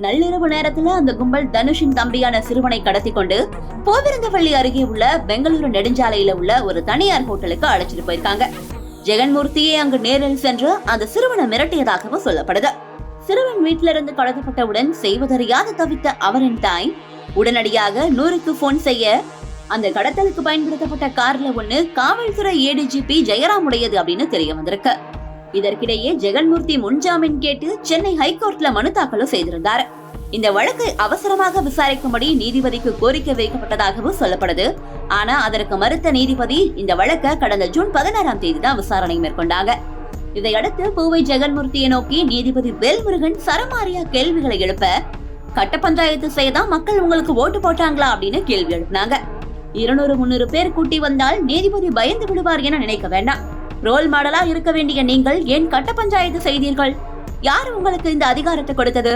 நள்ளிரவு நேரத்துல அந்த கும்பல் தனுஷின் தம்பியான சிறுவனை கடத்தி கொண்டு போவிருந்தவள்ளி அருகே உள்ள பெங்களூரு நெடுஞ்சாலையில உள்ள ஒரு தனியார் ஹோட்டலுக்கு அழைச்சிட்டு போயிருக்காங்க. ஜெகன்மூர்த்தியே அங்கு நேரில் சென்று அந்த சிறுவனை மிரட்டியதாகவும் சொல்லப்படுது. சிறுவன் வீட்டிலிருந்து கடத்தப்பட்டவுடன் செய்வதறியாது தவித்த அவரின் தாய் உடனடியாக 100க்கு போன் செய்ய அந்த கடத்தலுக்கு பயன்படுத்தப்பட்ட கார்ல ஒண்ணு காவல்துறை ஏடிஜிபி ஜெயராம் உடையது அப்படின்னு தெரிய வந்திருக்கு. இதற்கிடையே ஜெகன்மூர்த்தி முன்ஜாமீன் கேட்டு சென்னை ஹைகோர்ட்ல மனு தாக்கலும் செய்திருந்தார். இந்த வழக்கை அவசரமாக விசாரிக்கும்படி நீதிபதிக்கு கோரிக்கை வைக்கப்பட்டதாகவும் சொல்லப்படுது. ஆனா அதற்கு மறுத்த நீதிபதி இந்த வழக்கை கடந்த ஜூன் 16ஆம் தேதி தான் விசாரணை மேற்கொண்டாங்க. இதையடுத்து பூவை ஜெகன்மூர்த்தியை நோக்கி நீதிபதி வேல்முருகன் சரமாரியா கேள்விகளை எழுப்ப, கட்ட பஞ்சாயத்து செய்யதான் மக்கள் உங்களுக்கு ஓட்டு போட்டாங்களா அப்படின்னு கேள்வி எழுப்பினாங்க. 200-300 பேர் கூட்டி வந்தால் நீதிபதி பயந்து விடுவார் என நினைக்க வேண்டாம். ரோல் மாடலா இருக்க வேண்டிய நீங்கள் ஏன் கட்ட பஞ்சாயத்து செய்தீர்கள்? யார் உங்களுக்கு இந்த அதிகாரத்தை கொடுத்தது?